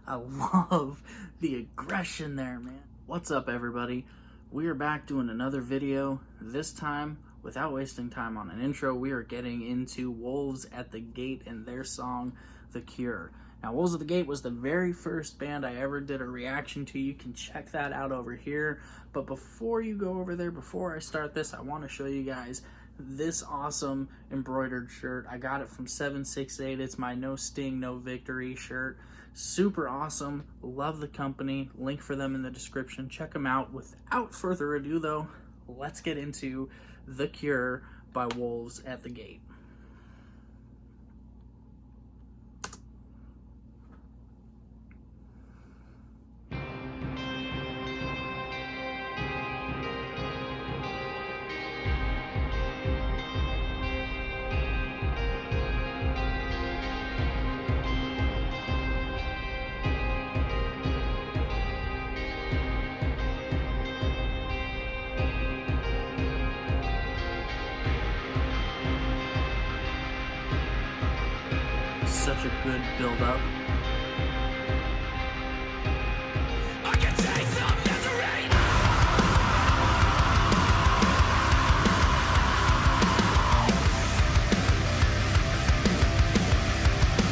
I love the aggression there, man. What's up, everybody? We are back doing another video. This time, without wasting time on an intro, we are getting into Wolves at the Gate and their song, The Cure. Now, Wolves at the Gate was the very first band I ever did a reaction to. You can check that out over here. But before you go over there, before I start this, I want to show you guys this awesome embroidered shirt. I got it from 768. It's my No Sting, No Victory shirt. Super awesome. Love the company. Link for them in the description. Check them out. Without further ado, though, let's get into The Cure by Wolves at the Gate. Such a good build-up. I can taste some misery.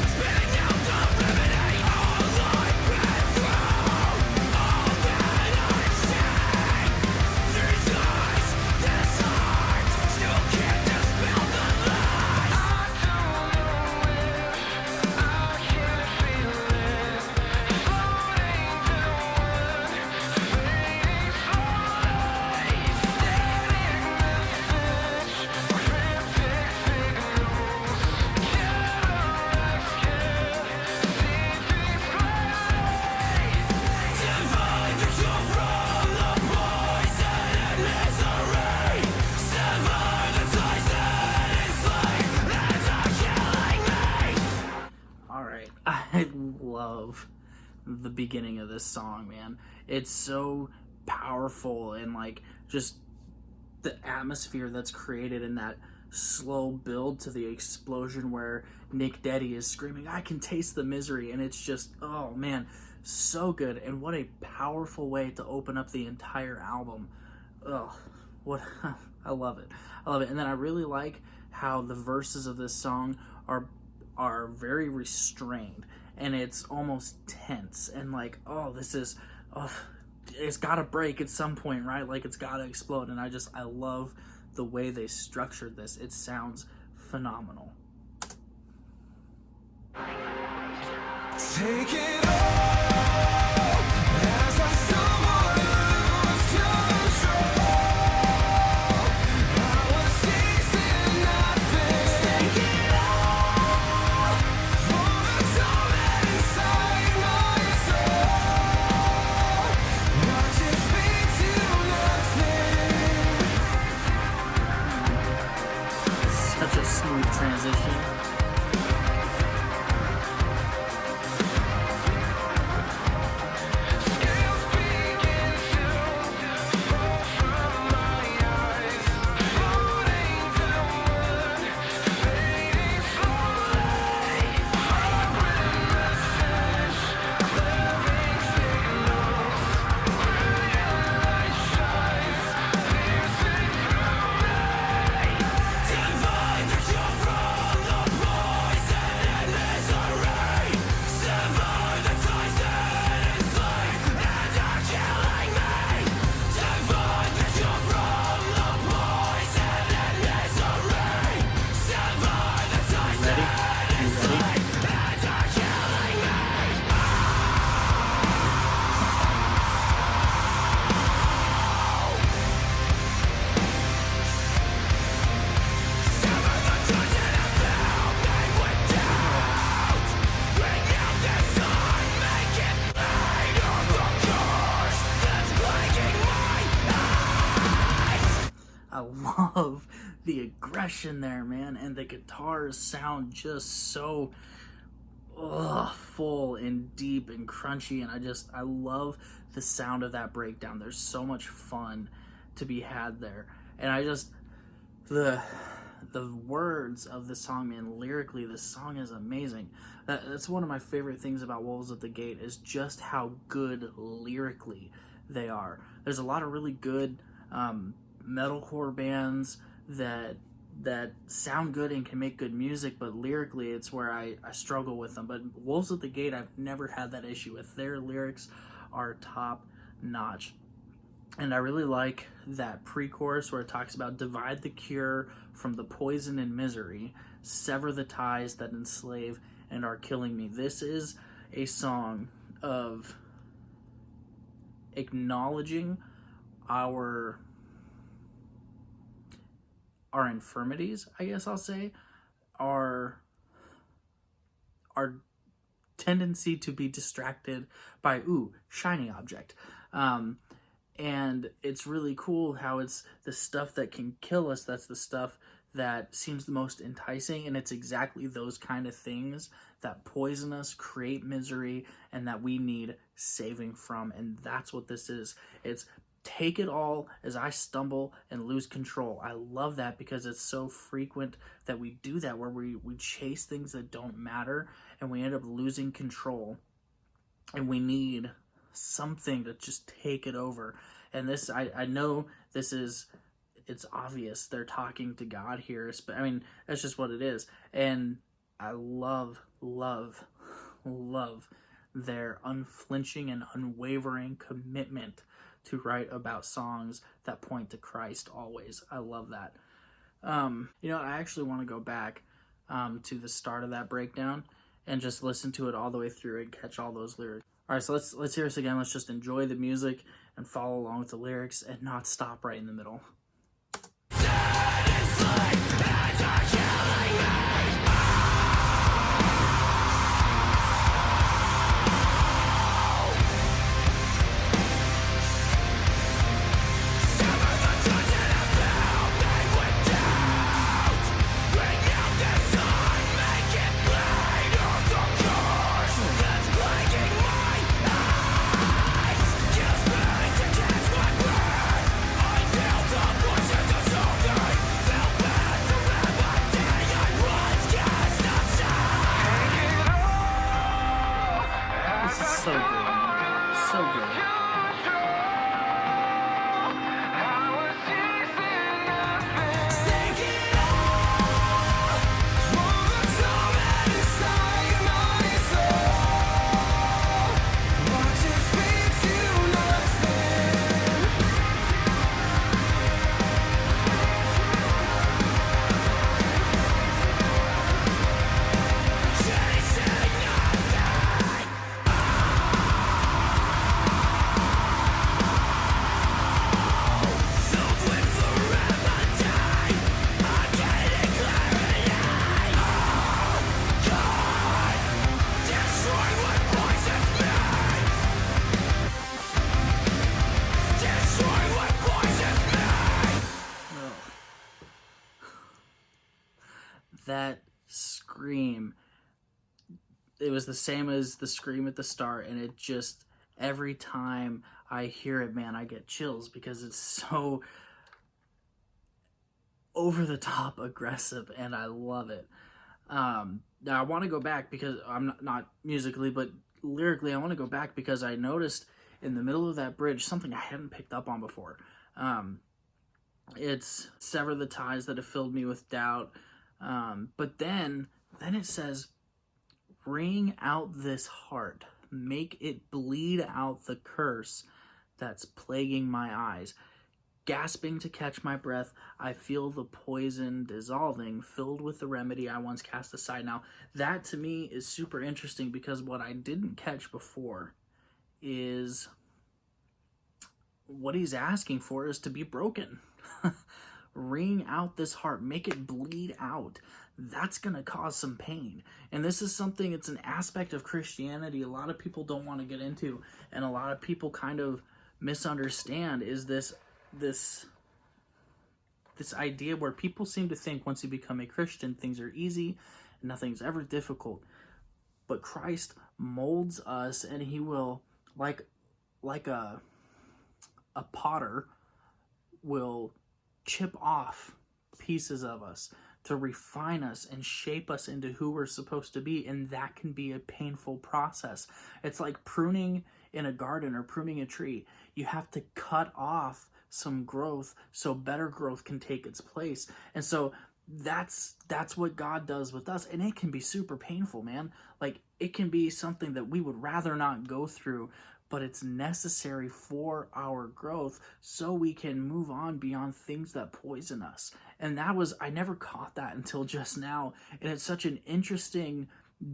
Spitting out the remedy. All I've been through, all that I've seen. These eyes, this heart, still can't dispel the lies. I don't know where I can feel it floating downward, waiting for life. Staring message, cryptic signals. Get arrested, leave me free. Divide the truth from the poison and misery. Sever the ties that enslave and are killing me. Alright, I love the beginning of this song, man. It's so powerful and like just the atmosphere that's created in that slow build to the explosion where Nick Deddy is screaming, "I can taste the misery," and it's just, oh man, so good. And what a powerful way to open up the entire album. Ugh, what I love it. I love it. And then I really like how the verses of this song are very restrained, and it's almost tense and like, oh, this is, oh, it's got to break at some point, right? Like it's got to explode. And I love the way they structured this. It sounds phenomenal. Take it all as I stumble lose control. I was chasing nothing. Take it all for the torment inside my soul. Watch it fade to nothing. Such a smooth transition. Scales begin to fall from my eyes, floating downward, waiting for life. Hybrid message, living signals, brilliant light shines, piercing through me. Divide the truth from the poison and misery. Sever the ties that enslave and are killing me. Divide the truth from the poison and misery. Sever the ties Ready? that You ready? enslave and are killing me. Sever the ties that have filled me with doubt. Bring out the sun, make it plain on the course that's plaguing my eyes. I love the aggression there, man, and the guitars sound just so full and deep and crunchy, and I love the sound of that breakdown. There's so much fun to be had there, and the the words of the song, man, lyrically, this song is amazing. That's one of my favorite things about Wolves at the Gate, is just how good lyrically they are. There's a lot of really good metalcore bands that sound good and can make good music, but lyrically it's where I struggle with them. But Wolves at the Gate, I've never had that issue with. Their lyrics are top notch. And I really like that pre-chorus where it talks about divide the cure from the poison and misery, sever the ties that enslave and are killing me. This is a song of acknowledging our infirmities, I guess I'll say, our tendency to be distracted by shiny object. And it's really cool how it's the stuff that can kill us, that's the stuff that seems the most enticing, and it's exactly those kind of things that poison us, create misery, and that we need saving from. And that's what this is. It's take it all as I stumble and lose control. I love that because it's so frequent that we do that, where we chase things that don't matter and we end up losing control, and we need something to just take it over. And this, I know this is, it's obvious they're talking to God here, but I mean, that's just what it is. And I love their unflinching and unwavering commitment to write about songs that point to Christ always. I love that. I actually want to go back to the start of that breakdown and just listen to it all the way through and catch all those lyrics. All right, so let's hear this again. Let's just enjoy the music and follow along with the lyrics and not stop right in the middle. So good, man. So good. That scream, it was the same as the scream at the start, and it just, every time I hear it, man, I get chills because it's so over the top aggressive, and I love it. Now I want to go back because I'm not musically, but lyrically, I want to go back because I noticed in the middle of that bridge something I hadn't picked up on before. It's sever the ties that have filled me with doubt. But then it says, wring out this heart, make it bleed out the curse that's plaguing my eyes. Gasping to catch my breath, I feel the poison dissolving, filled with the remedy I once cast aside. Now, that to me is super interesting because what I didn't catch before is what he's asking for is to be broken. Wring out this heart, make it bleed out. That's going to cause some pain. And this is something, it's an aspect of Christianity a lot of people don't want to get into, and a lot of people kind of misunderstand, is this idea where people seem to think once you become a Christian, things are easy and nothing's ever difficult. But Christ molds us, and he will, like a potter will chip off pieces of us to refine us and shape us into who we're supposed to be, and that can be a painful process. It's like pruning in a garden or pruning a tree. You have to cut off some growth so better growth can take its place. And so that's what God does with us, and it can be super painful, man. Like, it can be something that we would rather not go through, but it's necessary for our growth so we can move on beyond things that poison us. And I never caught that until just now. And it's such an interesting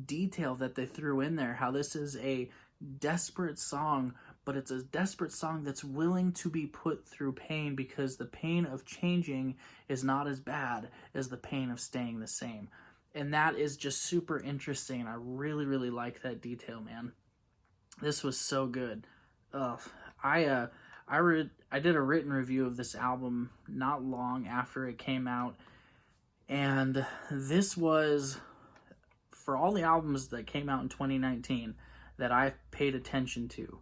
detail that they threw in there, how this is a desperate song, but it's a desperate song that's willing to be put through pain, because the pain of changing is not as bad as the pain of staying the same. And that is just super interesting, and I really, really like that detail, man. This was so good. I did a written review of this album not long after it came out, and this was, for all the albums that came out in 2019 that I paid attention to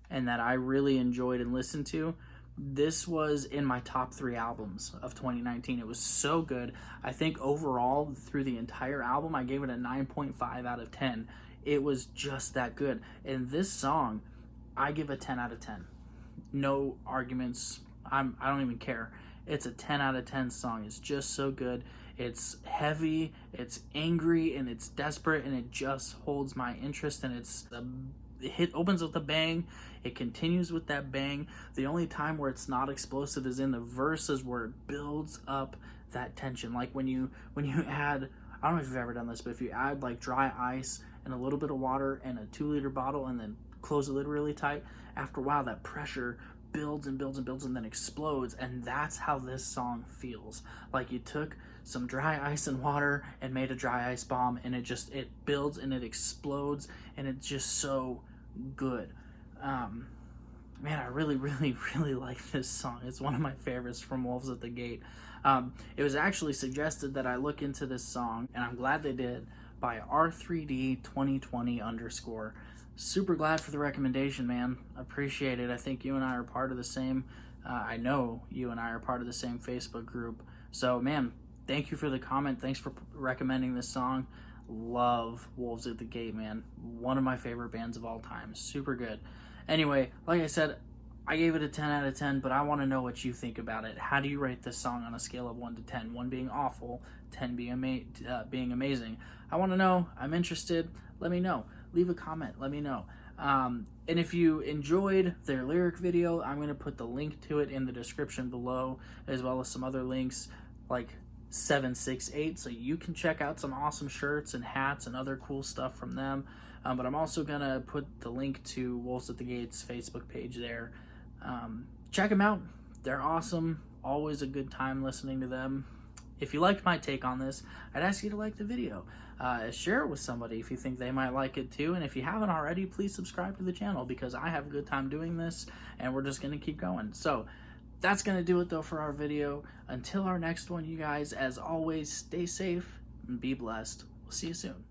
and that I really enjoyed and listened to, this was in my top 3 albums of 2019. It was so good. I think overall, through the entire album, I gave it a 9.5 out of 10. It was just that good. And this song, I give a 10 out of 10. No arguments. I don't even care. It's a 10 out of 10 song. It's just so good. It's heavy, it's angry, and it's desperate, and it just holds my interest. And it opens with a bang. It continues with that bang. The only time where it's not explosive is in the verses, where it builds up that tension. Like when you add, I don't know if you've ever done this, but if you add like dry ice and a little bit of water and a 2-liter bottle and then close the lid really tight, after a while that pressure builds and builds and builds and then explodes. And that's how this song feels. Like you took some dry ice and water and made a dry ice bomb, and it builds and it explodes, and it's just so good. Man, I really, really, really like this song. It's one of my favorites from Wolves at the Gate. It was actually suggested that I look into this song, and I'm glad they did, by R3D2020_. Super glad for the recommendation, man. Appreciate it. I think you and I are part of the same, I know you and I are part of the same Facebook group. So, man, thank you for the comment. Thanks for recommending this song. Love Wolves at the Gate, man. One of my favorite bands of all time. Super good. Anyway, like I said, I gave it a 10 out of 10, but I want to know what you think about it. How do you rate this song on a scale of 1 to 10? 1 being awful, 10 being amazing. I want to know. I'm interested. Let me know. Leave a comment. Let me know. And if you enjoyed their lyric video, I'm going to put the link to it in the description below, as well as some other links like 768, so you can check out some awesome shirts and hats and other cool stuff from them. But I'm also going to put the link to Wolves at the Gate's Facebook page there. Check them out. They're awesome. Always a good time listening to them. If you liked my take on this, I'd ask you to like the video. Share it with somebody if you think they might like it too. And if you haven't already, please subscribe to the channel, because I have a good time doing this, and we're just going to keep going. So that's going to do it, though, for our video. Until our next one, you guys, as always, stay safe and be blessed. We'll see you soon.